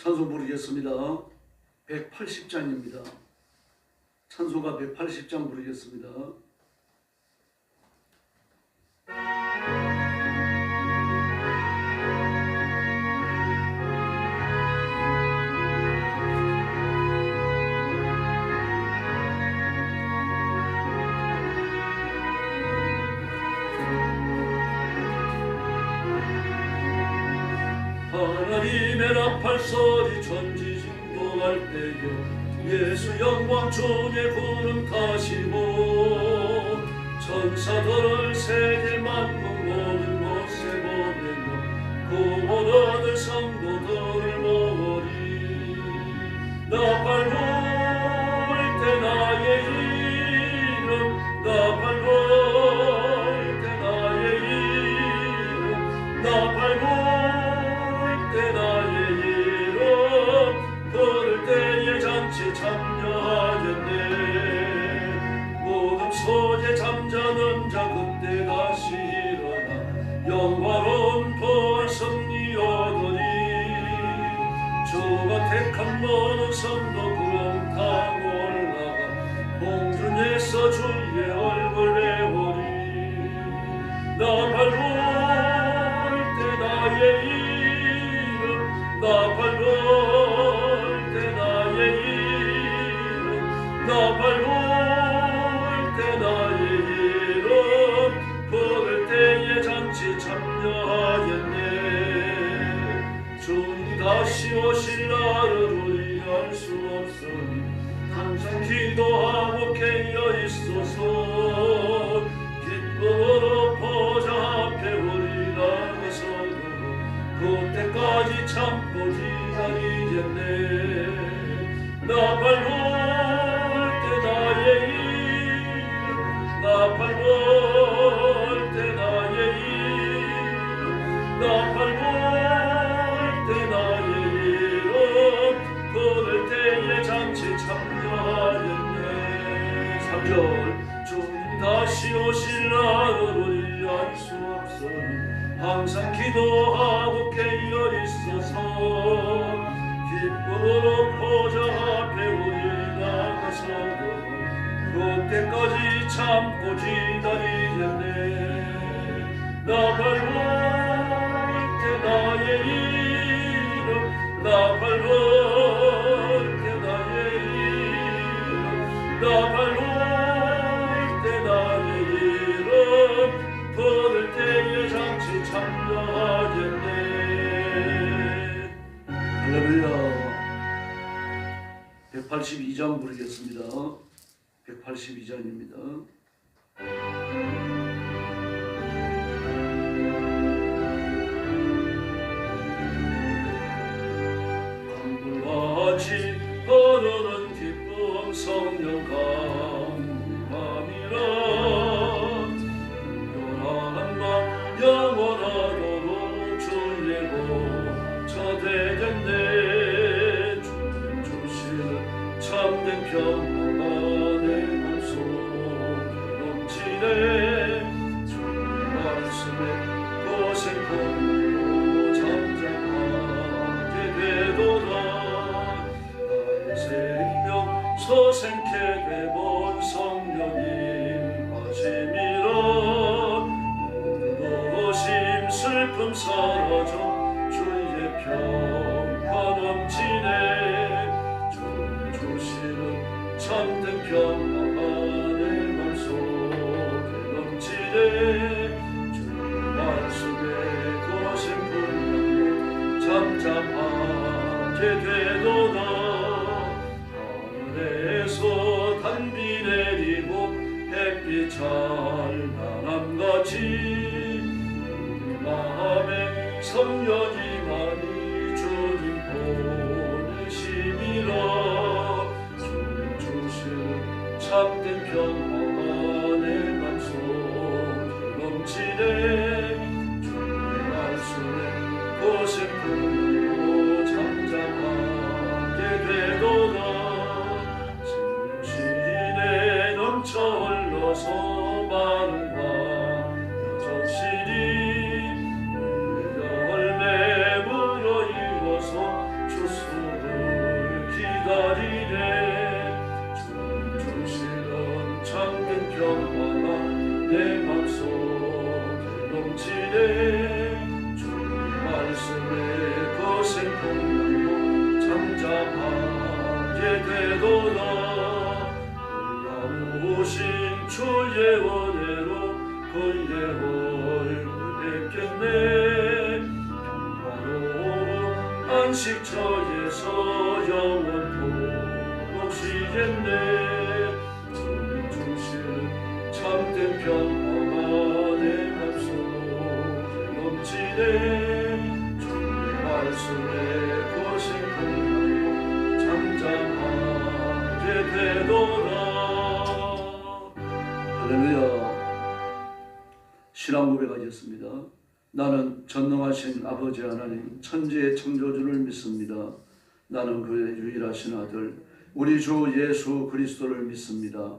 찬송 부르겠습니다. 180장입니다. 찬송가 180장 부르겠습니다. 하나님의 나팔 소리 전지진동할 때에 예수 영광 중에 구름 타시고 천사들을 새길 만국 모든 곳에 보내며 구원 얻을 성도들을 모으리. 나팔 불 때 나의 이름, 나팔 불 때 나의 이름, 나팔 불 나의 이름 부를 때에 잔치 참여하겠네. 모든 소재 잠자는 자 그때 다시 일어나 영화로운 부활 승리 얻으리. 주가 택한 모든 성도 구름 타고 올라가 공중에서 주의 얼굴 배우리. 나팔 불 때 나의 이름, 나팔 불 때 나의 이름, 나팔 불 때 나의 이름 부를 때에 잔치 참여하겠네. 주님 다시 오실 날을 우리 알 수 없으니 항상 기도하고 깨어 있소서. 기쁨으로 보좌 앞에 우리 나가서도 그때까지 참고 기다리겠네. 나팔 불 때 나의 이름, 나팔 불 때 나의 이름, 나팔 불 때 나의 이름 부를 때에 잔치 참여하겠네. 3절 주님 다시 오실 날을 우리 알 수 없으니 항상 기도하고 깨어 있어서. 기쁨으로 보좌 앞에 우리 나가서도 그때까지 참고 기다리겠네. 나팔 불 때 나의 이름, 나팔 불 때 나의 이름, 나팔 불 때 나의 이름 부를 때에 잔치 참여하겠네. 할렐루야. 182장 부르겠습니다. 182장입니다. 강물같이 흐르는 기쁨 성령 강림함이라. 영원하도록 주의 보좌 되겠네. 주님 주시는 참된 평화가 내 맘속에 넘치네. 주님 말씀에 고생하고 잠잠하게 되도다. 나의 생명 소생케 되본 성령님 하심이라. 슬픔 사라져 주의 평화 넘치네. 주님 주시는 참된 평화가 내 맘속에 넘치네. 주님 말씀에 고생 불망고 잠잠하게 되도다. 하늘에서 단비 내리고 햇빛 찬란함같이 마음에 성령이 많이 주님 보내심이라. 주님 주시는 참된 평화가 내 맘속에 넘치네. 주님 말씀에 고생 풀고 잠잠하게 되도다. 진실에 넘쳐 흘러서 많은 광 여전시리. 열매물로 이루어서 주 되도다. 놀라우신 주의 은혜로 그의 얼굴 뵙겠네. 평화로운 안식처에서 영원토록 쉬겠네. 주는 참된 평화가 내 맘속에 넘치네. 주의 말씀에 거듭하여 잠잠하게 되도다. 할렐루야. 신앙 고백하겠습니다. 나는 전능하신 아버지 하나님 천지의 창조주를 믿습니다. 나는 그의 유일하신 아들 우리 주 예수 그리스도를 믿습니다.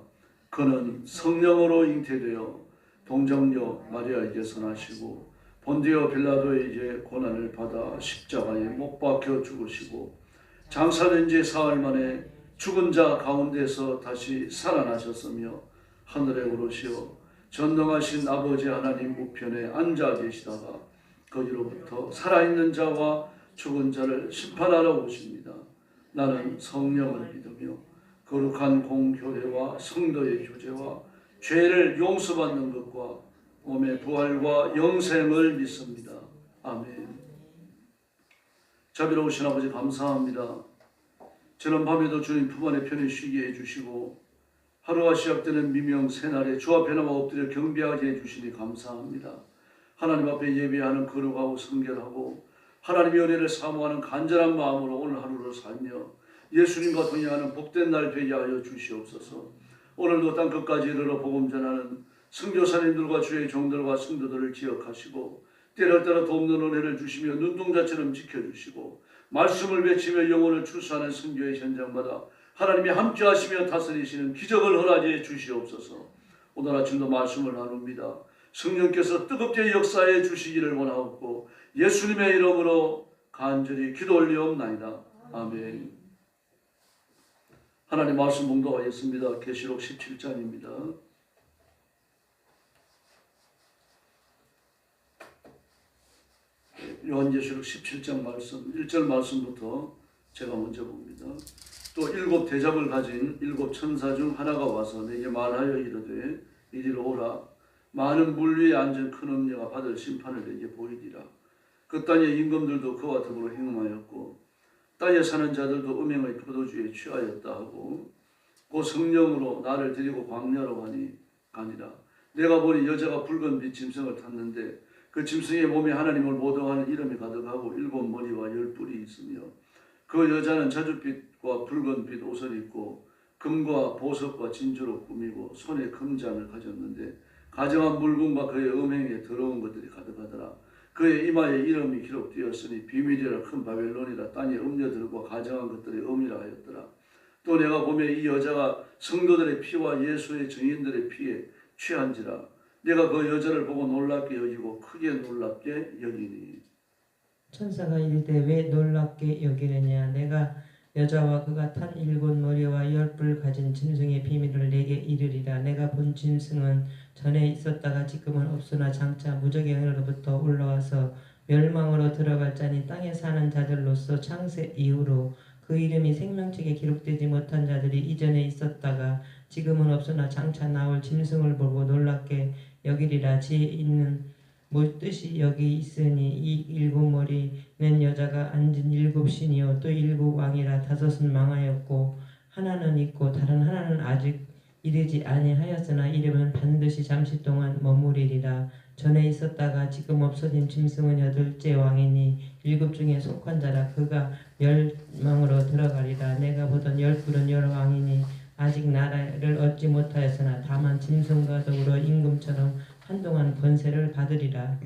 그는 성령으로 잉태되어 동정녀 마리아에게서 나시고 본디오 빌라도에게 고난을 받아 십자가에 못 박혀 죽으시고 장사된 지 사흘 만에 죽은 자 가운데서 다시 살아나셨으며 하늘에 오르시어 전능하신 아버지 하나님 우편에 앉아 계시다가 거기로부터 살아있는 자와 죽은 자를 심판하러 오십니다. 나는 성령을 믿으며 거룩한 공교회와 성도의 교제와 죄를 용서받는 것과 몸의 부활과 영생을 믿습니다. 아멘. 자비로우신 아버지 감사합니다. 지난 밤에도 주님 품 안에 편히 쉬게 해주시고 하루가 시작되는 미명 새날에 주 앞에 나와 엎드려 경배하게 해주시니 감사합니다. 하나님 앞에 예배하는 거룩하고 성결하고 하나님의 은혜를 사모하는 간절한 마음으로 오늘 하루를 살며 예수님과 동행하는 복된 날 되게 하여 주시옵소서. 오늘도 땅 끝까지 이르러 복음 전하는 선교사님들과 주의 종들과 성도들을 기억하시고 때를 따라 돕는 은혜를 주시며 눈동자처럼 지켜주시고 말씀을 외치며 영혼을 출수하는 선교의 현장마다 하나님이 함께 하시며 다스리시는 기적을 허락해 주시옵소서. 오늘 아침도 말씀을 나눕니다. 성령께서 뜨겁게 역사해 주시기를 원하옵고 예수님의 이름으로 간절히 기도 올리옵나이다. 아멘. 하나님 말씀 봉독하겠습니다. 계시록 17장입니다. 요한계시록 17장 말씀 1절 말씀부터 제가 먼저 봅니다. 또 7 대접을 가진 7 천사 중 하나가 와서 내게 말하여 이르되 이리로 오라. 많은 물 위에 앉은 큰 음녀가 받을 심판을 내게 보이리라. 그 땅의 임금들도 그와 더불어 행음하였고 땅에 사는 자들도 음행의 포도주에 취하였다 하고 그 성령으로 나를 데리고 광야로 가니라. 내가 보니 여자가 붉은 빛 짐승을 탔는데 그 짐승의 몸에 하나님을 모독하는 이름이 가득하고 7 머리와 10 뿔이 있으며 그 여자는 자줏빛과 붉은 빛 옷을 입고 금과 보석과 진주로 꾸미고 손에 금잔을 가졌는데 가정한 물건과 그의 음행에 더러운 것들이 가득하더라. 그의 이마에 이름이 기록되었으니 비밀이라 큰 바벨론이라 땅의 음녀들과 가정한 것들의 음이라 하였더라. 또 내가 보며 이 여자가 성도들의 피와 예수의 증인들의 피에 취한지라. 내가 그 여자를 보고 놀랍게 여기고 크게 놀랍게 여기니. 천사가 이르되 왜 놀랍게 여기느냐. 내가 여자와 그가 탄 7 머리와 10 뿔 가진 짐승의 비밀을 내게 이르리라. 내가 본 짐승은 전에 있었다가 지금은 없으나 장차 무적의 하늘로부터 올라와서 멸망으로 들어갈 자니 땅에 사는 자들로서 창세 이후로 그 이름이 생명책에 기록되지 못한 자들이 이전에 있었다가 지금은 없으나 장차 나올 짐승을 보고 놀랍게 여기리라. 지혜 있는 뜻이 여기 있으니 이 7 머리는 여자가 앉은 7 신이요 또 7 왕이라. 5은 망하였고 하나는 있고 다른 하나는 아직 이르지 아니하였으나 이름은 반드시 잠시 동안 머무리리라. 전에 있었다가 지금 없어진 짐승은 8째 왕이니 7 중에 속한 자라. 그가 멸망으로 들어가리라. 내가 보던 10 뿔은 여러 왕이니 아직 나라를 얻지 못하였으나 다만 짐승과 더불어 임금처럼 한동안 권세를 받으리라.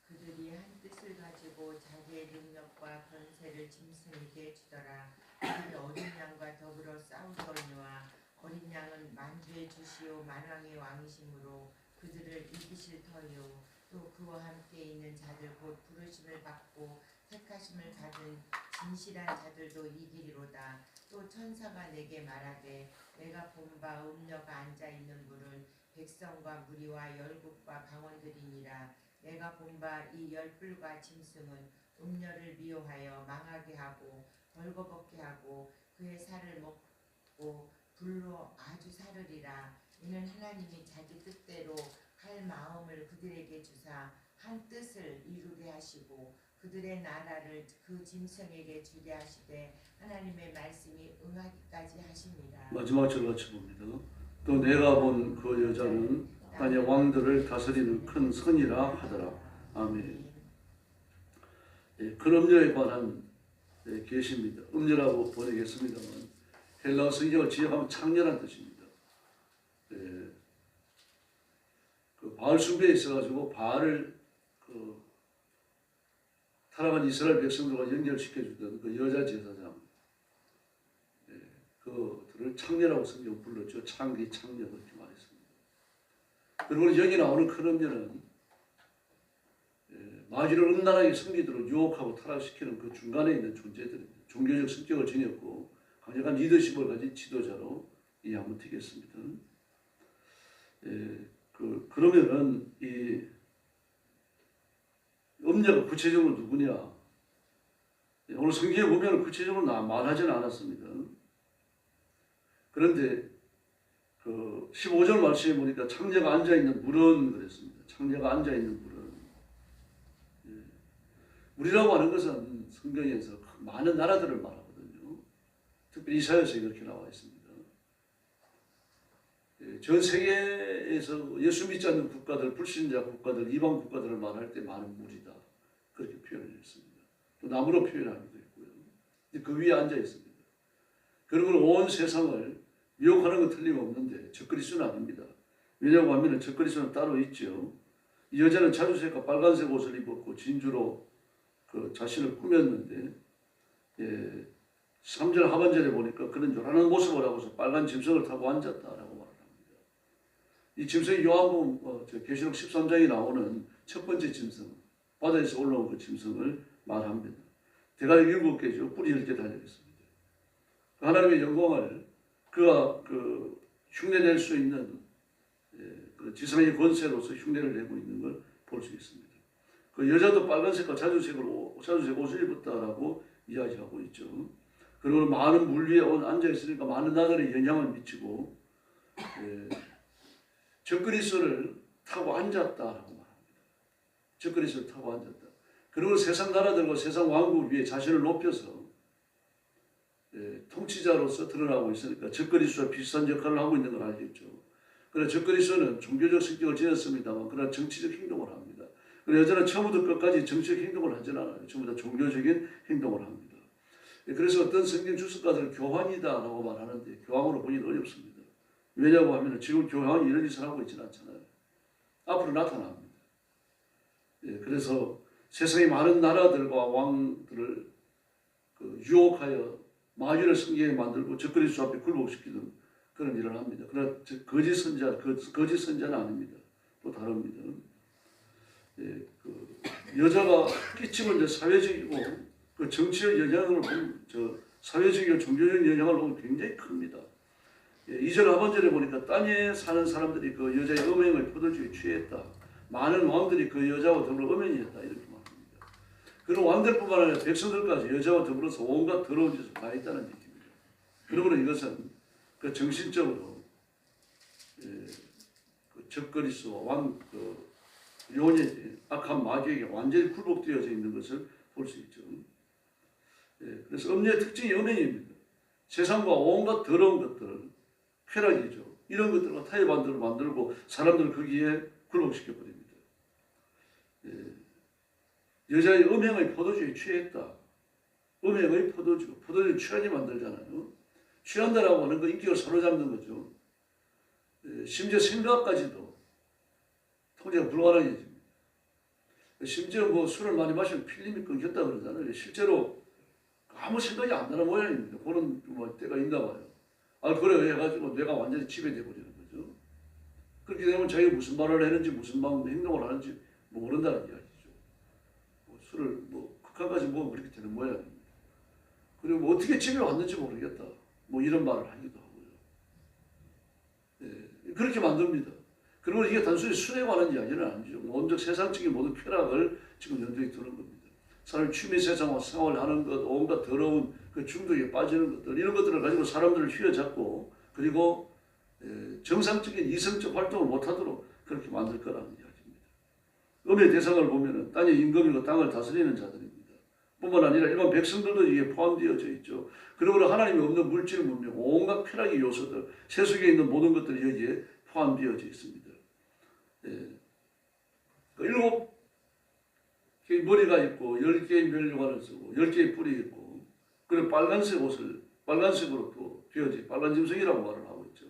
그들이 한 뜻을 가지고 자기의 능력과 권세를 짐승에게 주더라. 그들이 어린 양과 더불어 싸우더니와 어린 양은 만주의 주시오 만왕의 왕이시므로 그들을 이기실 터요. 또 그와 함께 있는 자들 곧 부르심을 받고 택하심을 받은 진실한 자들도 이기리로다. 또 천사가 내게 말하되 내가 본 바 음녀가 앉아 있는 물은 백성과 무리와 열국과 방언들이니라. 내가 본 바 이 열불과 짐승은 음녀를 미워하여 망하게 하고 벌거벗게 하고 그의 살을 먹고 불로 아주 사르리라. 이는 하나님이 자기 뜻대로 할 마음을 그들에게 주사 한 뜻을 이루게 하시고 그들의 나라를 그 짐승에게 주게 하시되 하나님의 말씀이 응하기까지 하십니다. 마지막 절 같이 봅니다. 또 내가 본 그 여자는 땅의 왕들을 다스리는 큰 선이라 하더라. 아멘. 예, 큰 음녀에 관한 계시입니다. 음녀라고 번역했습니다만 헬라어 성경을 지역하면 창녀란 뜻입니다. 예, 그 바알 숭배에 있어가지고 바알을 타락한 이스라엘 백성들과 연결시켜주던 그 여자 제사장, 예, 그들을 창녀라고 성경 불렀죠. 창기 창녀 그렇게 말했습니다. 그리고 여기 나오는 큰 음녀는 마귀를 음란하게 섬기도록 유혹하고 타락시키는 그 중간에 있는 존재들입니다. 종교적 성격을 지녔고 강력한 리더십을 가진 지도자로 이해하면 되겠습니다. 그러면은 이 음녀가 구체적으로 누구냐? 오늘 성경에 보면 구체적으로 말하지는 않았습니다. 그런데 그 15절 말씀에 보니까 창녀가 앉아있는 물은 그랬습니다. 창녀가 앉아있는 물은. 우리라고 하는 것은 성경에서 많은 나라들을 말하거든요. 특별히 이사야서에 그렇게 나와 있습니다. 전 세계에서 예수 믿지 않는 국가들, 불신자 국가들, 이방 국가들을 말할 때 많은 무리다. 그렇게 표현을 했습니다. 또 나무로 표현하기도 했고요. 그 위에 앉아 있습니다. 그러면 온 세상을 미혹하는 건 틀림없는데 적그리스도는 아닙니다. 왜냐고 하면 적그리스도는 따로 있죠. 이 여자는 자주색과 빨간색 옷을 입었고 진주로 그 자신을 꾸몄는데, 예, 3절 하반절에 보니까 그는 요란한 모습을 하고서 빨간 짐승을 타고 앉았다라고 말을 합니다. 이 짐승이 요한복음 계시록 13장에 나오는 첫 번째 짐승, 바다에서 올라온 그 짐승을 말합니다. 대가리 7개죠. 뿔이 10개 달려있습니다. 하나님의 영광을 그가 그 흉내낼 수 있는, 그 지상의 권세로서 흉내를 내고 있는 걸 볼 수 있습니다. 그 여자도 빨간색과 자주색 옷을 입었다라고 이야기하고 있죠. 그리고 많은 물 위에 앉아 있으니까 많은 나라에 영향을 미치고, 적그리스도를 타고 앉았다라고 말합니다. 적그리스도를 타고 앉았다. 그리고 세상 나라들과 세상 왕국 위에 자신을 높여서 통치자로서 드러나고 있으니까 적그리스도와 비슷한 역할을 하고 있는 걸 알겠죠. 그러나 적그리스도는 종교적 성격을 지녔습니다만 그러나 정치적 행동을 합니다. 그래서 여자는 처음부터 끝까지 정치적 행동을 하지는 않아요. 전부 다 종교적인 행동을 합니다. 그래서 어떤 성경 주석가들은 교황이다라고 말하는데 교황으로 보기는 어렵습니다. 왜냐고 하면 지금 교황이 이런 짓을 하고 있지는 않잖아요. 앞으로 나타납니다. 그래서 세상의 많은 나라들과 왕들을 유혹하여 마귀를 섬기게 만들고 적그리스도 앞에 굴복시키는 그런 일을 합니다. 그러나 거짓 선자는 아닙니다. 또 다릅니다. 그 여자가 끼치는 이제 사회적이고 그 정치적 영향을 보면 사회적이고 종교적 영향을 보면 굉장히 큽니다. 2절 하반절에 보니까 땅에 사는 사람들이 그 여자의 음행을 포도주에 취했다. 많은 왕들이 그 여자와 더불어 음행이 했다. 이렇게 말합니다. 그리고 왕들뿐만 아니라 백성들까지 여자와 더불어서 온갖 더러운 짓을 다 했다는 얘기입니다. 그러므로 이것은 그 정신적으로 그 적그리스도와 요원의 악한 마귀에게 완전히 굴복되어져 있는 것을 볼 수 있죠. 그래서 음녀의 특징이 음행입니다. 세상과 온갖 더러운 것들, 쾌락이죠. 이런 것들과 타협안들을 만들고 사람들을 거기에 굴복시켜버립니다. 여자의 음행의 포도주에 취했다. 음행의 포도주 취하게 만들잖아요. 취한다라고 하는 거 인격을 사로잡는 거죠. 심지어 생각까지도 통제가 불가능해집니다. 심지어 뭐 술을 많이 마시면 필름이 끊겼다 그러잖아요. 실제로 아무 생각이 안 나는 모양입니다. 그런 뭐 때가 있나 봐요. 그래 해가지고 뇌가 완전히 지배돼 버리는 거죠. 그렇게 되면 자기가 무슨 말을 했는지 무슨 행동을 하는지 모른다는 이야기죠. 술을 극한까지 먹으면 그렇게 되는 모양입니다. 그리고 뭐 어떻게 집에 왔는지 모르겠다. 뭐 이런 말을 하기도 하고요. 그렇게 만듭니다. 그리고 이게 단순히 술에 관한 이야기는 아니죠. 온적 세상적인 모든 쾌락을 지금 염두에 두는 겁니다. 사람이 취미 생활을 하는 것, 온갖 더러운 그 중독에 빠지는 것들, 이런 것들을 가지고 사람들을 휘어잡고 그리고 정상적인 이성적 활동을 못하도록 그렇게 만들 거라는 이야기입니다. 음의 대상을 보면은 땅의 임금이고 땅을 다스리는 자들입니다. 뿐만 아니라 일반 백성들도 이게 포함되어져 있죠. 그리고 하나님이 없는 물질 문명, 온갖 쾌락의 요소들, 세속에 있는 모든 것들이 여기에 포함되어져 있습니다. 그 7개의 머리가 있고 10개의 멸류관을 쓰고 10개의 뿔이 있고 그리고 빨간색으로 또 되어져 빨간 짐승이라고 말을 하고 있죠.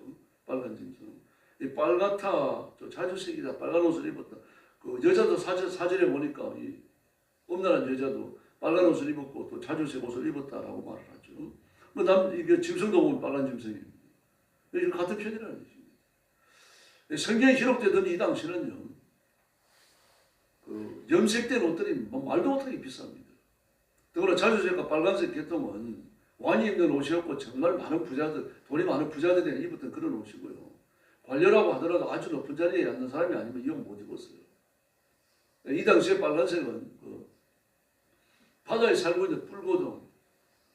빨간 짐승. 이 빨갛다, 자주색이다, 빨간 옷을 입었다. 그 여자도 사진에 보니까 이 음란한 여자도 빨간 옷을 입었고 또 자주색 옷을 입었다라고 말을 하죠. 뭐 이게 짐승도 보면 빨간 짐승입니다. 이게 같은 편이라는 얘기입니다. 성경에 기록되던 이 당시는요, 그 염색된 옷들이 뭐 말도 못하게 비쌉니다. 더구나 자주색과 빨간색 계통은 왕이 입는 옷이었고 정말 많은 부자들, 돈이 많은 부자들이 입었던 그런 옷이고요. 관료라고 하더라도 아주 높은 자리에 앉는 사람이 아니면 이건 못 입었어요. 이 당시에 빨간색은 그 바다에 살고 있는 뿔고동,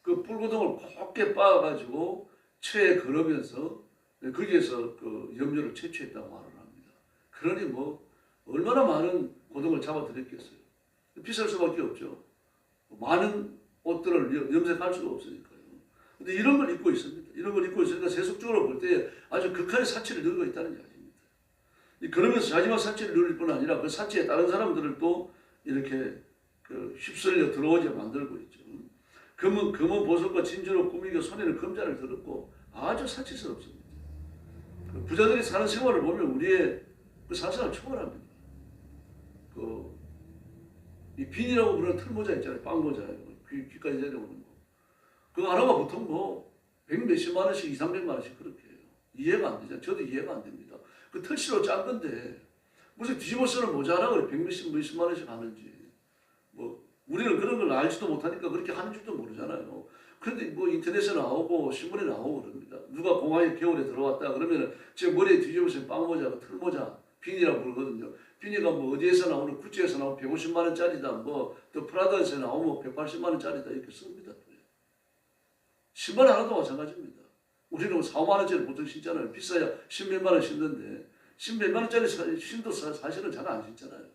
그 뿔고동을 곱게 빻아가지고 체에 걸으면서 거기에서 그 염료를 채취했다고 말을 합니다. 그러니 뭐 얼마나 많은 고동을 잡아들였겠어요. 비쌀 수밖에 없죠. 많은 옷들을 염색할 수가 없으니까요. 근데 이런 걸 입고 있습니다. 이런 걸 입고 있으니까 세속적으로 볼 때 아주 극한의 사치를 누리고 있다는 이야기입니다. 그러면서 자기만 사치를 누릴 뿐 아니라 그 사치에 다른 사람들을 또 이렇게 그 휩쓸려 들어오게 만들고 있죠. 금은 보석과 진주로 꾸미고 손에는 금자를 들었고 아주 사치스럽습니다. 그 부자들이 사는 생활을 보면 우리의 그 상상을 초월합니다. 이 빈이라고 부르는 털모자 있잖아요. 빵모자예요. 귀까지 내려오는 거. 그거 하나가 보통 뭐 100몇십만 원씩 200~300만 원씩 그렇게 해요. 이해가 안 되죠. 저도 이해가 안 됩니다. 그 털씨로 짠 건데 무슨 뒤집어 쓰는 모자 하나가 100몇십만 원씩 하는지 뭐 우리는 그런 걸 알지도 못하니까 그렇게 하는 줄도 모르잖아요. 그런데 뭐 인터넷에 나오고 신문에 나오고 그럽니다. 누가 공항에 겨울에 들어왔다 그러면 제 머리에 뒤집어 쓴 빵모자, 털모자, 빈이라고 부르거든요. 빈이가 뭐 어디에서 나오는 구찌에서 나오면 150만 원짜리다, 뭐 또 프라다에서 나오면 180만 원짜리다 이렇게 씁니다. 신발 하나도 마찬가지입니다. 우리는 4~5만 원짜리 보통 신잖아요. 비싸야 10몇만 원 신는데 10몇만 원짜리 신도 사실은 잘 안 신잖아요.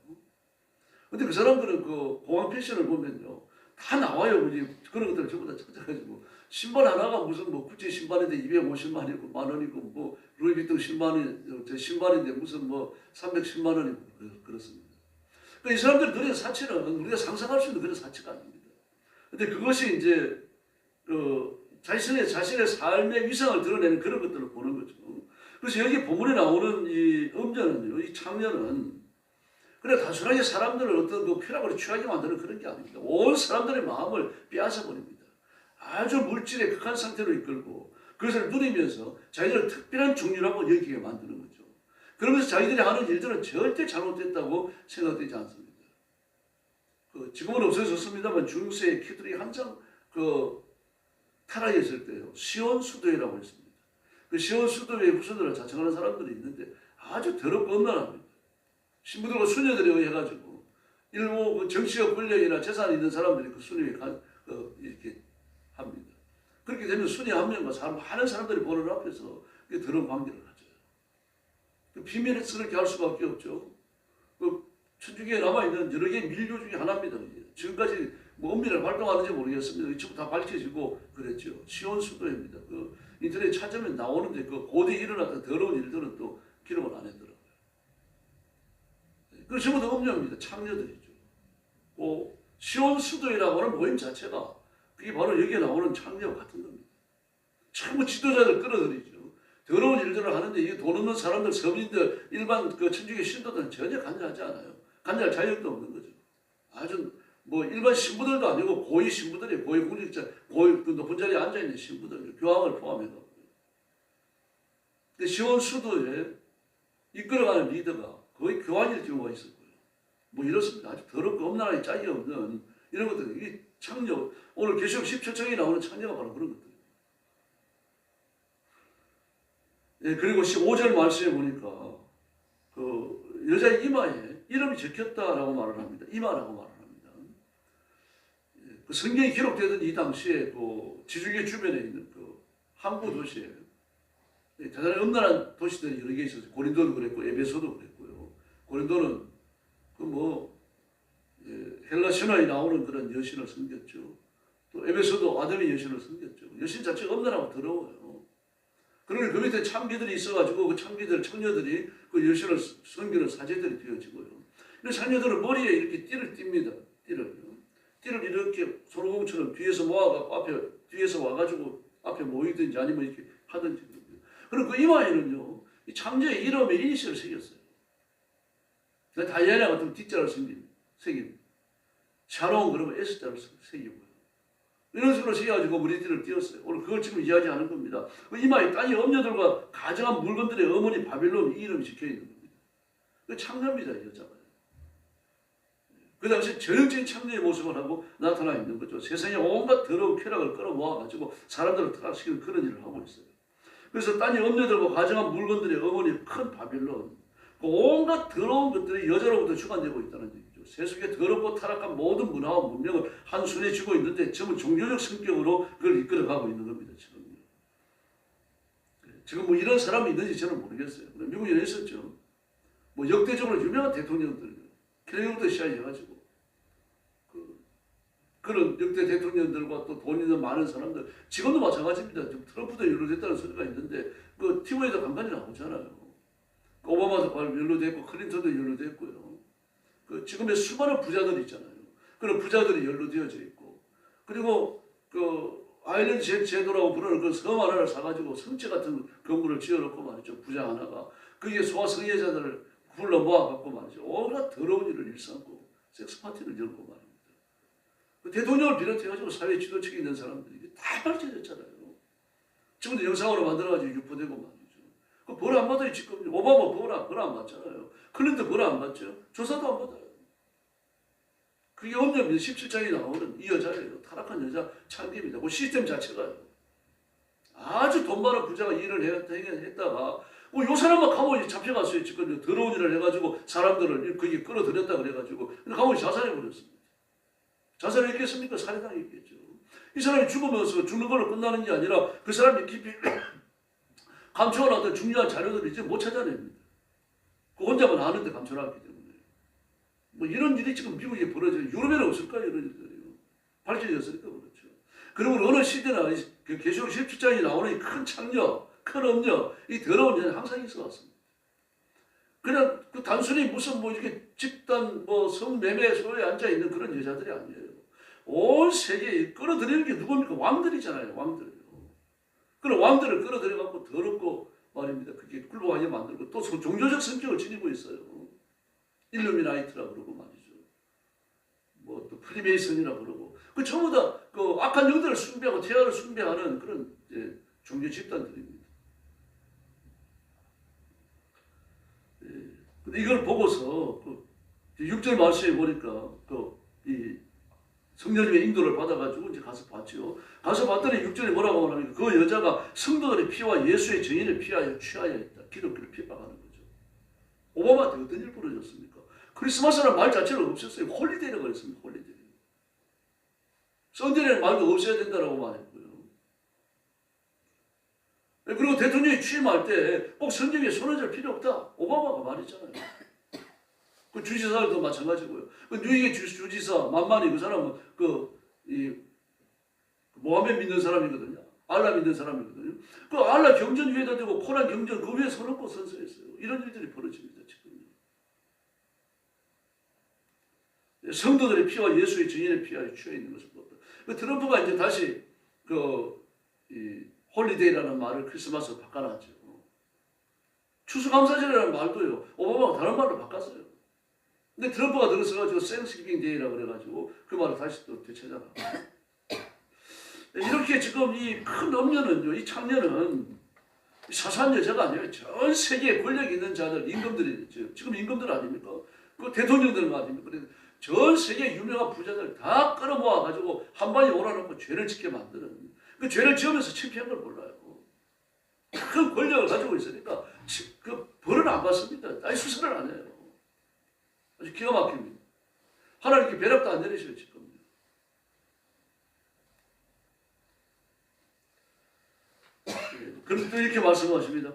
근데 그 사람들은 그 공항 패션을 보면요 다 나와요. 그런 것들을 전부 다 찾아가지고 신발 하나가 무슨 뭐 구찌 신발인데 250만이고 만 원이고 뭐 루이비통 신발인데 무슨 뭐 310만 원이고 그렇습니다. 그러니까 이 사람들이 그런 사치는 우리가 상상할 수 있는 그런 사치가 아닙니다. 근데 그것이 이제 자신의 삶의 위상을 드러내는 그런 것들을 보는 거죠. 그래서 여기 본문에 나오는 이 음녀는요, 이 창녀는 그래 단순하게 사람들을 어떤 그 쾌락으로 취하게 만드는 그런 게 아닙니다. 온 사람들의 마음을 빼앗아 버립니다. 아주 물질의 극한 상태로 이끌고 그것을 누리면서 자기들을 특별한 종류라고 여기게 만드는 거죠. 그러면서 자기들이 하는 일들은 절대 잘못됐다고 생각되지 않습니다. 지금은 없어졌습니다만 중세의 키들이 한창 타락에 있을 때요. 시온 수도회라고 했습니다. 그 시온 수도회의 후손들을 자청하는 사람들이 있는데 아주 더럽고 음란합니다. 신부들과 수녀들에 의해가지고 일부 정치적 권력이나 재산이 있는 사람들이 그 순위에 이렇게 합니다. 그렇게 되면 순위 한 명과 많은 사람들이 보는 앞에서 더러운 관계를 가져요. 비밀에서 그렇게 할 수밖에 없죠. 천주교에 남아있는 여러 개의 밀교 중에 하나입니다. 지금까지 뭐 은밀을 활동하는지 모르겠습니다. 이쪽 다 밝혀지고 그랬죠. 시온 수도입니다. 인터넷 찾으면 나오는데 그 고대 일어났던 더러운 일들은 또 기록을 안 해더라고요. 그 전부 다 음녀입니다. 창녀들이죠. 시온 수도이라고 하는 모임 자체가 그게 바로 여기에 나오는 창녀와 같은 겁니다. 전부 지도자들 끌어들이죠. 더러운 일들을 하는데 이게 돈 없는 사람들, 서민들, 일반 그 천주교 신도들은 전혀 관여하지 않아요. 관여할 자격도 없는 거죠. 아주 뭐 일반 신부들도 아니고 고위 신부들이 고위 공직자, 고위 그 높은 자리에 앉아 있는 신부들, 교황을 포함해서. 근데 시온 수도에 이끌어가는 리더가 거의 교황일 경우가 있을 거예요. 뭐 이렇습니다. 아주 더럽고 엄란하게 짝이 없는 이런 것들. 이게 창녀, 오늘 계시록 17장에 나오는 창녀가 바로 그런 것들이에요. 예, 그리고 15절 말씀에 보니까 그 여자의 이마에 이름이 적혔다라고 말을 합니다. 이마라고 말을 합니다. 그 성경이 기록되던 이 당시에 그 지중해 주변에 있는 그 항구 도시에 대단히 음란한 도시들이 여러 개 있었어요. 고린도도 그랬고 에베소도 그랬고요. 고린도는 그 뭐 헬라 신화에 나오는 그런 여신을 섬겼죠. 또 에베소도 아담의 여신을 섬겼죠. 여신 자체가 음란하고 더러워요. 그러니 그 밑에 창기들이 있어가지고 그 창기들 청녀들이 그 여신을 섬기는 사제들이 되어지고요. 이런 자녀들은 머리에 이렇게 띠를 띱니다. 띠를 이렇게 손오공처럼 뒤에서 모아가 앞에 뒤에서 와가지고 앞에 모이든지 아니면 이렇게 하든지. 그리고 그 이마에는요, 이 창조의 이름의 이니셜을 새겼어요. 다이애나 같은 D자를 새깁니다. 샤론 그러면 S자를 새기고요. 이런 식으로 새겨가지고 머리띠를 띄었어요. 오늘 그걸 지금 이야기하는 겁니다. 그 이마에 땅의 엄녀들과 가정한 물건들의 어머니 바빌론 이 이름이 적혀있는 겁니다. 그 창녀입니다, 이 여자가. 그 당시 전형적인 창녀의 모습을 하고 나타나 있는 거죠. 세상에 온갖 더러운 쾌락을 끌어모아가지고 사람들을 타락시키는 그런 일을 하고 있어요. 그래서 땅의 엄녀들과 가정한 물건들의 어머니 큰 바빌론, 그 온갖 더러운 것들이 여자로부터 주관되고 있다는 얘기죠. 세속에 더럽고 타락한 모든 문화와 문명을 한 손에 쥐고 있는데 전부 종교적 성격으로 그걸 이끌어가고 있는 겁니다. 지금 뭐 이런 사람이 있는지 저는 모르겠어요. 미국에 있었죠. 뭐 역대적으로 유명한 대통령들, 킬링부터 시작해가지고 그런 역대 대통령들과 또 돈 있는 많은 사람들, 지금도 마찬가지입니다. 지금 트럼프도 연루됐다는 소리가 있는데 그 TV에도 간간히 나오잖아요. 오바마도 연루됐고 클린턴도 연루됐고요. 그 지금의 수많은 부자들이 있잖아요. 그런 부자들이 연루되어져 있고, 그리고 그 아일랜드 제도라고 부르는 그 섬 하나를 사가지고 성체 같은 건물을 지어놓고 말이죠. 부자 하나가 거기에 소아 성애자들을 불러 모아갖고 말이죠. 온갖 더러운 일을 일삼고 섹스 파티를 열고 말입니다. 그 대통령을 비롯해가지고 사회 지도층에 있는 사람들이 다 밝혀졌잖아요. 지금도 영상으로 만들어가지고 유포되고 말이죠. 그 벌 안 받아요 지금. 오바마 벌 안 받잖아요. 클린턴 벌 안 받죠. 조사도 안 받아요. 그게 없냐면 17장에 나오는 이 여자예요. 타락한 여자 창기입니다. 그 시스템 자체가요. 아주 돈 많은 부자가 일을 했다가 요 사람만 감옥에 잡혀갔어요. 지금 더러운 일을 해가지고 사람들을 거기에 끌어들였다 그래가지고 근데 감옥에 자살해버렸습니다. 자살했겠습니까? 살해당했겠죠. 이 사람이 죽으면서 죽는 걸로 끝나는 게 아니라 그 사람이 깊이 감춰놨던 중요한 자료들을 이제 못 찾아냅니다. 그 혼자만 아는데 감춰놨기 때문에. 뭐 이런 일이 지금 미국에 벌어져요. 유럽에는 없을까요? 이런 일들이요. 밝혀졌으니까 그렇죠. 그리고 어느 시대나 그 계시록 17장에 나오는 이 큰 창녀, 큰 엄녀, 이 더러운 여자는 항상 있어 왔습니다. 그냥 그 단순히 무슨 뭐 이렇게 집단 뭐 성매매 소에 앉아 있는 그런 여자들이 아니에요. 온 세계에 끌어들이는 게 누굽니까? 왕들이잖아요. 왕들이요. 그런 왕들을 끌어들여갖고 더럽고 말입니다. 그게 굴복하게 만들고 또 종교적 성격을 지니고 있어요. 일루미나이트라 그러고 말이죠. 뭐 또 프리메이슨이라 그러고 그 전부 다 그 악한 영들을 숭배하고 태아를 숭배하는 그런 이제 종교 집단들입니다. 예. 근데 이걸 보고서 그 6절 말씀에 보니까 이 성령님의 인도를 받아가지고 이제 가서 봤죠. 가서 봤더니 6절에 뭐라고 하냐면 그 여자가 성도들의 피와 예수의 증인의 피하여 취하여 있다. 기독교를 핍박하는 거죠. 오바마한테 어떤 일 벌어졌습니까? 크리스마스라는 말 자체를 없앴어요. 홀리데이라고 그랬습니다. 홀리데이. 썬데이라는 말도 없애야 된다고 말했고요. 그리고 대통령이 취임할 때 꼭 성경에 손을 댈 필요 없다. 오바마가 말했잖아요. 그 주지사도 마찬가지고요. 그 뉴욕의 주지사 만만히 그 사람은 모하메 믿는 사람이거든요. 알라 믿는 사람이거든요. 그 알라 경전 위에다 대고 코란 경전 그 위에 서놓고 선서했어요. 이런 일들이 벌어집니다. 지금. 성도들의 피와 예수의 증인의 피하에 취해 있는 것을 본다. 그 트럼프가 이제 다시 이 홀리데이라는 말을 크리스마스로 바꿔놨죠. 추수감사절이라는 말도요. 오바마가 다른 말로 바꿨어요. 근데 트럼프가 들어서가지고 땡스기빙 데이라고 그래가지고 그 말을 다시 또 되찾아가. 이렇게 지금 이 큰 엄녀는요, 이 창녀는 사소한 여자가 아니에요. 전 세계에 권력 있는 자들, 임금들이 지금 임금들 아닙니까? 그 대통령들 아닙니까? 전 세계 유명한 부자들 다 끌어모아가지고 한 번에 몰아놓고 죄를 짓게 만드는 그 죄를 지으면서 창피한 걸 몰라요. 큰 권력을 가지고 있으니까 그 벌은 안 받습니다. 아니 수사를 안 해요. 아주 기가 막힙니다. 하나님께 배락도 안 내리셔요 지금. 그런데 또 이렇게 말씀하십니다.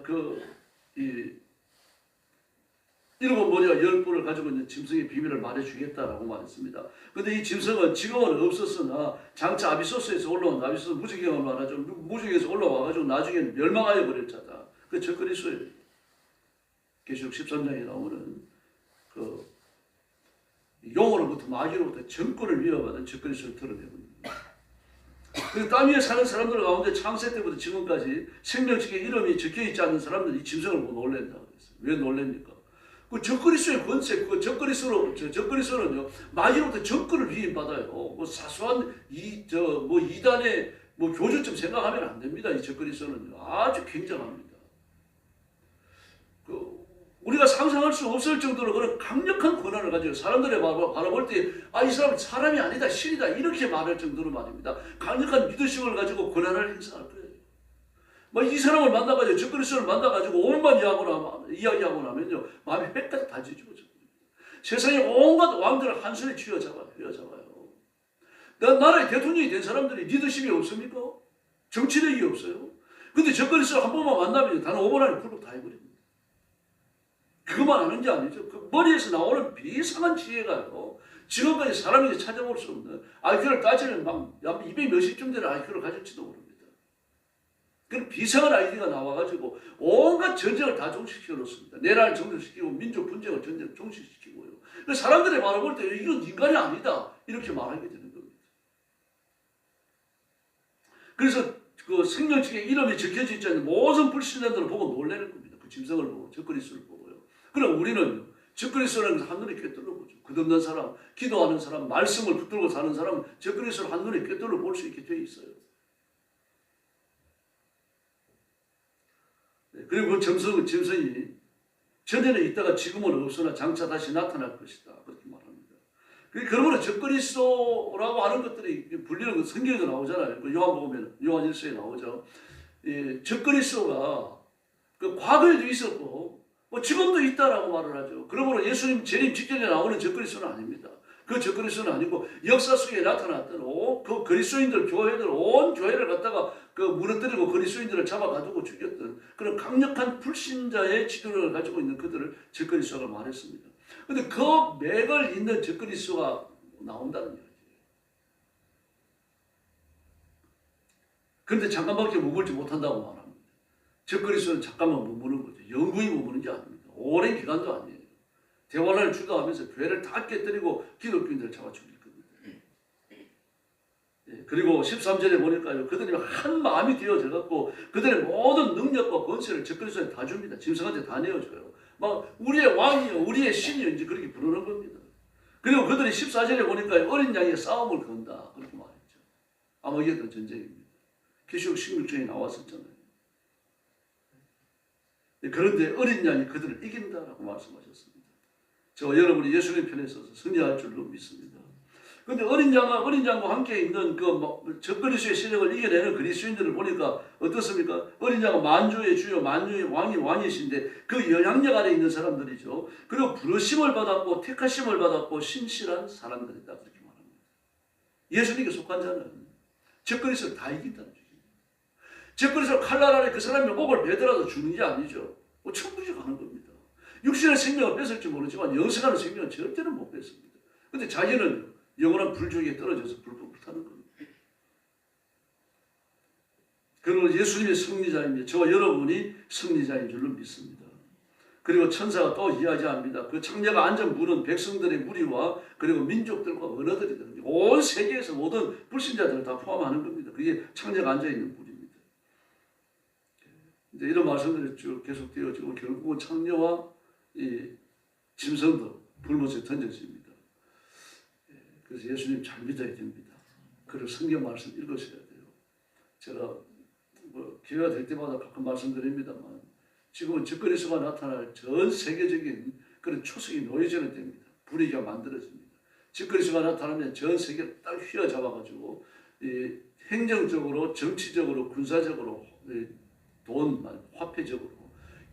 일곱 머리와 열 뿔을 가지고 있는 짐승의 비밀을 말해주겠다라고 말했습니다. 그런데 이 짐승은 지금은 없었으나 장차 아비소스에서 올라온 아비소스 무지개가 말하죠. 무지개에서 올라와가지고 나중에는 멸망하여 버릴 자다. 그 적그리스도예요. 계시록 13장에 나오는 그 용으로부터 마귀로부터 정권을 위협하는 적그리스도를 드러내고 그 땅 위에 사는 사람들 가운데 창세 때부터 지금까지 생명책에 이름이 적혀있지 않는 사람들이 이 짐승을 보고 놀란다고 했어요. 왜 놀랍니까? 그 적그리스도의 권세, 그 적그리스도는요 마귀로부터 정권을 위임받아요. 뭐 사소한 이단의 교주점 생각하면 안 됩니다. 이 적그리스도는요 아주 굉장합니다. 우리가 상상할 수 없을 정도로 그런 강력한 권한을 가지고 사람들이 바라볼 때 이 사람은 사람이 아니다 신이다 이렇게 말할 정도로 말입니다. 강력한 리더십을 가지고 권한을 행사할 거예요. 이 사람을 만나가지고 적그리스도를 만나가지고 오만 이야기하고 나면요 마음이 획까지 다 뒤집어져요. 세상에 온갖 왕들을 한 손에 쥐어잡아요. 나라의 대통령이 된 사람들이 리더십이 없습니까? 정치력이 없어요. 근데 적그리스도 한 번만 만나면 단 5분 안에 굴복 다 해버립니다. 그것만 아는 게 아니죠. 그 머리에서 나오는 비상한 지혜가요. 지금까지 사람이 찾아볼 수 없는 IQ를 따지면 막 200 몇십쯤 되는 IQ를 가질지도 모릅니다. 그런 비상한 아이디가 나와가지고 온갖 전쟁을 다 종식시켜 놓습니다. 내란을 종식시키고 민족 분쟁을 종식시키고요. 사람들이 말해볼 때 이건 인간이 아니다 이렇게 말하게 되는 겁니다. 그래서 그 생명책에 이름이 적혀져 있지 않는 모든 불신자들을 보고 놀라는 겁니다. 그 짐승을 보고 적그리스도를 보고요. 그럼 우리는 적그리스도라는 것을 한눈에 꿰뚫어 보죠. 끝없는 사람, 기도하는 사람, 말씀을 붙들고 사는 사람은 적그리스도를 한눈에 꿰뚫어 볼 수 있게 되어 있어요. 그리고 그 짐승이 전에는 있다가 지금은 없으나 장차 다시 나타날 것이다. 그렇게 말합니다. 그러므로 적그리스도라고 하는 것들이 불리는 것 성경에도 나오잖아요. 요한복음에 요한 1서에 나오죠. 적그리스도가 그 과거에도 있었고 지금도 있다라고 말을 하죠. 그러므로 예수님 재림 직전에 나오는 적그리스도는 아닙니다. 그 적그리스도는 아니고 역사 속에 나타났던 그 그리스도인들 교회들 온 교회를 갖다가 그 무너뜨리고 그리스도인들을 잡아가지고 죽였던 그런 강력한 불신자의 지도력을 가지고 있는 그들을 적그리스도가 말했습니다. 그런데 그 맥을 잇는 적그리스도가 나온다는 이야기예요. 그런데 잠깐밖에 머물지 못한다고 말합니다. 적그리스도는 잠깐만 머무는 거죠. 영구히 머무는 게 아닙니다. 오랜 기간도 아니에요. 대환란을 주도하면서 교회를 다 깨뜨리고 기독교인들을 잡아 죽일 겁니다. 그리고 13절에 보니까요. 그들이 한 마음이 되어져갖고 그들의 모든 능력과 권세를 적그리스도에 다 줍니다. 짐승한테 다 내어줘요. 막 우리의 왕이요 우리의 신이요 이제 그렇게 부르는 겁니다. 그리고 그들이 14절에 보니까 어린 양의 싸움을 건다. 그렇게 말했죠. 아마겟돈 전쟁입니다. 계시록 16장에 나왔었잖아요. 그런데 어린 양이 그들을 이긴다라고 말씀하셨습니다. 저와 여러분이 예수님 편에 서서 승리할 줄로 믿습니다. 그런데 어린 양과 함께 있는 그 적그리스도의 세력을 이겨내는 그리스도인들을 보니까 어떻습니까? 어린 양은 만주의 주요 만주의 왕이신데 그 영향력 아래 있는 사람들이죠. 그리고 부르심을 받았고 택하심을 받았고 신실한 사람들이다 그렇게 말합니다. 예수님께 속한 자는 적그리스도를 다 이긴다는 얘기입니다. 적그리스도 칼날 아래 그 사람의 목을 베더라도 죽는 게 아니죠. 천국에 가는 겁니다. 육신의 생명을 뺏을지 모르지만 영생하는 생명은 절대로 못 뺏습니다. 그런데 자기는 영원한 불조기에 떨어져서 불법을 타는 겁니다. 그리고 예수님의 승리자입니다. 저와 여러분이 승리자인 줄로 믿습니다. 그리고 천사가 또 이야기합니다. 그 창녀가 앉은 물은 백성들의 무리와 그리고 민족들과 언어들이거든요. 온 세계에서 모든 불신자들을 다 포함하는 겁니다. 그게 창녀가 앉아있는 물입니다. 이제 이런 말씀들이 쭉 계속 되어지고 결국은 창녀와 이 짐승도 불못에 던져집니다. 그래서 예수님 잘 믿어야 됩니다. 그리고 성경 말씀 읽으셔야 돼요. 제가 기회가 될 때마다 가끔 말씀드립니다만 지금은 적그리스도가 나타날 전 세계적인 그런 초석이 놓여지는 때입니다. 분위기가 만들어집니다. 적그리스도가 나타나면 전 세계를 딱 휘어잡아가지고 행정적으로 정치적으로 군사적으로 돈, 화폐적으로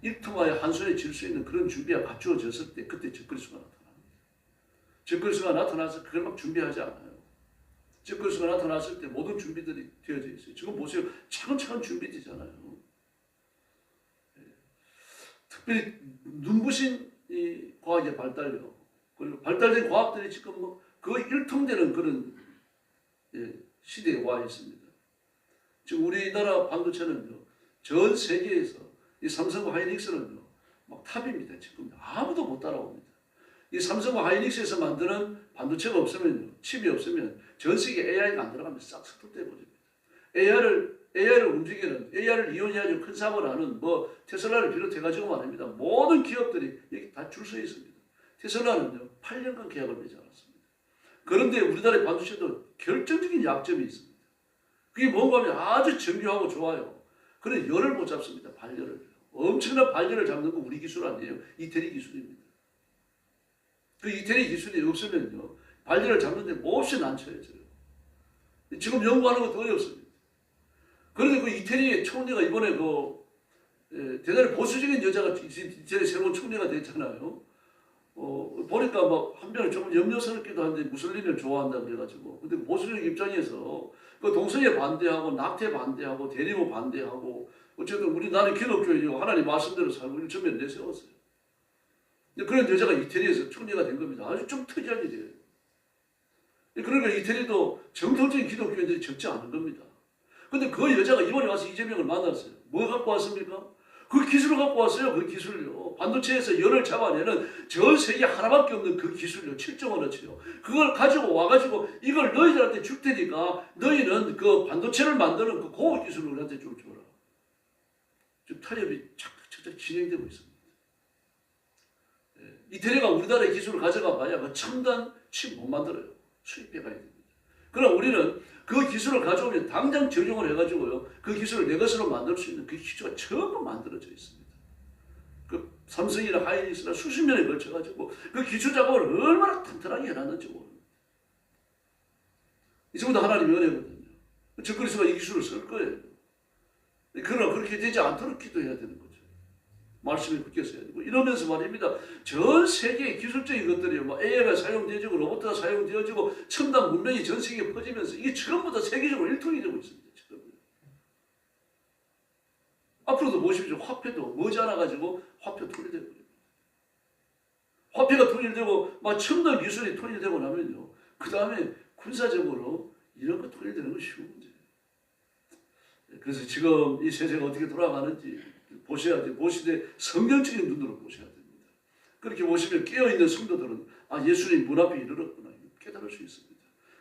일통하에 한 손에 쥘 수 있는 그런 준비가 갖추어졌을 때 그때 적그리스도가 나타납니다. 적그리스도가 나타나서 그걸 막 준비하지 않아요. 적그리스도가 나타났을 때 모든 준비들이 되어져 있어요. 지금 보세요. 차근차근 준비되잖아요. 특별히 눈부신 이 과학의 발달력 그리고 발달된 과학들이 지금 뭐 거의 일통되는 그런 시대에 와 있습니다. 지금 우리나라 반도체는요, 전 세계에서 이 삼성과 하이닉스는요, 막 탑입니다. 지금 아무도 못 따라옵니다. 이 삼성과 하이닉스에서 만드는 반도체가 없으면요, 칩이 없으면 전 세계 AI가 안 들어가면 싹 스톱돼 버립니다. AI를 움직이는, AI를 이용해가지고 큰 사업을 하는 뭐 테슬라를 비롯해가지고 말입니다. 모든 기업들이 여기 다 줄 서 있습니다. 테슬라는요, 8년간 계약을 맺지 않았습니다. 그런데 우리나라의 반도체도 결정적인 약점이 있습니다. 그게 뭔가 하면 아주 정교하고 좋아요. 그런데 열을 못 잡습니다. 발열을. 엄청난 발열을 잡는 거 우리 기술 아니에요. 이태리 기술입니다. 그 이태리 기술이 없으면요, 발열을 잡는데 몹시 난처해져요. 지금 연구하는 것도 어렵습니다. 그런데 그 이태리의 총리가 이번에 대단히 보수적인 여자가 이태리 새로운 총리가 됐잖아요. 보니까 막 한편은 조금 염려스럽기도 한데 무슬림을 좋아한다 그래가지고. 근데 보수적 입장에서 그 동성애 반대하고 낙태 반대하고 대리모 반대하고 어쨌든 우리나라는 기독교인이고 하나님 말씀대로 살고 이를 전면 내세웠어요. 그런 여자가 이태리에서 총리가 된 겁니다. 아주 좀 특이한 일이에요. 그러니까 이태리도 정통적인 기독교인들이 적지 않은 겁니다. 근데 그 여자가 이번에 와서 이재명을 만났어요. 뭐 갖고 왔습니까? 그 기술을 갖고 왔어요. 그 기술을요. 반도체에서 열을 잡아내는 전 세계 하나밖에 없는 그 기술을요. 7조 원어치요. 그걸 가지고 와가지고 이걸 너희들한테 줄 테니까 너희는 그 반도체를 만드는 그 고급 기술을 우리한테 좀 줘라. 지금 타협이 착착착 진행되고 있습니다. 이태리가 우리나라의 기술을 가져가 봐야 그 첨단 칩 못 만들어요. 수입해 가야 됩니다. 그럼 우리는 그 기술을 가져오면 당장 적용을 해가지고요. 그 기술을 내 것으로 만들 수 있는 그 기초가 전부 만들어져 있습니다. 그 삼성이나 하이닉스나 수십 년에 걸쳐가지고 그 기초 작업을 얼마나 튼튼하게 해놨는지 모릅니다. 이제부터 하나님의 은혜거든요. 적그리스도가 이 기술을 쓸 거예요. 그러나 그렇게 되지 않도록 기도해야 되는 거죠. 말씀에 붙겠어야 되고 이러면서 말입니다. 전 세계의 기술적인 것들이 뭐 AI가 사용되어지고 로봇가 사용되어지고 첨단 문명이 전 세계에 퍼지면서 이게 전부 다 세계적으로 일통이 되고 있습니다. 지금. 앞으로도 보십시오. 화폐도 머지않아가지고 화폐 통일되고 화폐가 통일되고 막 첨단 기술이 통일되고 나면요. 그 다음에 군사적으로 이런 거 통일되는 건 쉬운 문제예요. 그래서 지금 이 세계가 어떻게 돌아가는지 보셔야 돼요. 보시되 성경적인 눈으로 보셔야 됩니다. 그렇게 보시면 깨어있는 성도들은 아 예수님 문 앞에 이르렀구나 깨달을 수 있습니다.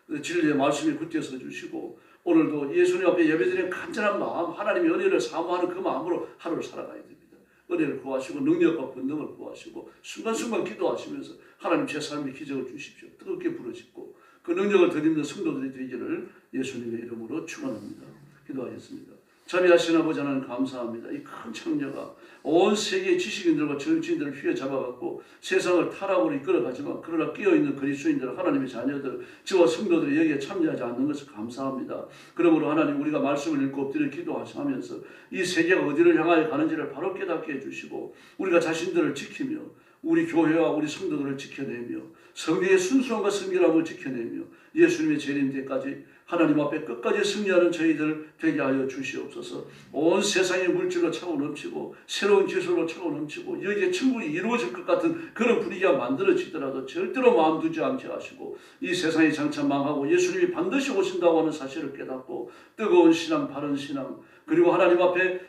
그래서 진리의 말씀에 굳게 서주시고 오늘도 예수님 앞에 예배드리는 간절한 마음 하나님의 은혜를 사모하는 그 마음으로 하루를 살아가야 됩니다. 은혜를 구하시고 능력과 권능을 구하시고 순간순간 기도하시면서 하나님 제 삶의 기적을 주십시오. 뜨겁게 부르짖고 그 능력을 덧입는 성도들이 되기를 예수님의 이름으로 축원합니다. 기도하겠습니다. 자비하신 아버지 하나님 감사합니다. 이 큰 창녀가 온 세계의 지식인들과 정치인들을 휘어잡아갖고 세상을 타락으로 이끌어가지만 그러나 끼어있는 그리스도인들 하나님의 자녀들 저와 성도들이 여기에 참여하지 않는 것을 감사합니다. 그러므로 하나님 우리가 말씀을 읽고 엎드려 기도하면서 이 세계가 어디를 향하여 가는지를 바로 깨닫게 해주시고 우리가 자신들을 지키며 우리 교회와 우리 성도들을 지켜내며 성경의 순수함과 성결함을 지켜내며 예수님의 재림 때까지 하나님 앞에 끝까지 승리하는 저희들 되게 하여 주시옵소서. 온 세상이 물질로 차고 넘치고 새로운 기술로 차고 넘치고 여기에 천국이 이루어질 것 같은 그런 분위기가 만들어지더라도 절대로 마음 두지 않게 하시고 이 세상이 장차 망하고 예수님이 반드시 오신다고 하는 사실을 깨닫고 뜨거운 신앙 바른 신앙 그리고 하나님 앞에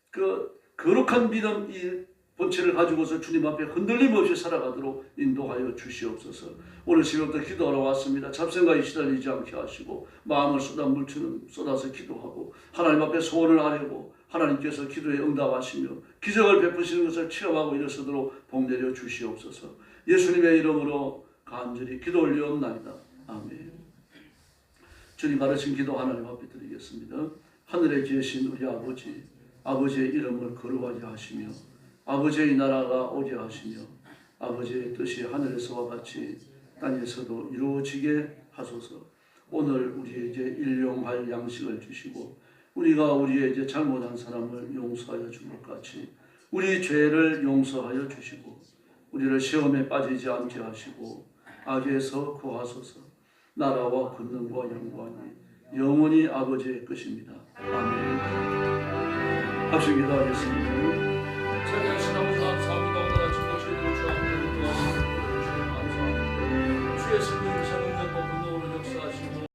그 거룩한 믿음 이 본체를 가지고서 주님 앞에 흔들림 없이 살아가도록 인도하여 주시옵소서. 오늘 새벽부터 기도하러 왔습니다. 잡생각에 시달리지 않게 하시고 마음을 쏟아서 기도하고 하나님 앞에 소원을 아뢰고 하나님께서 기도에 응답하시며 기적을 베푸시는 것을 체험하고 일어서도록 복 내려 주시옵소서. 예수님의 이름으로 간절히 기도 올리옵나이다. 아멘. 주님 가르친 기도 하나님 앞에 드리겠습니다. 하늘에 계신 우리 아버지, 아버지의 이름을 거룩하게 하시며 아버지의 나라가 오게 하시며 아버지의 뜻이 하늘에서와 같이 땅에서도 이루어지게 하소서. 오늘 우리에게 일용할 양식을 주시고 우리가 우리에게 잘못한 사람을 용서하여 준 것 같이 우리 죄를 용서하여 주시고 우리를 시험에 빠지지 않게 하시고 악에서 구하소서. 나라와 권능과 영광이 영원히 아버지의 것입니다. 아멘. 합심 기도하겠습니다. 찬양하시나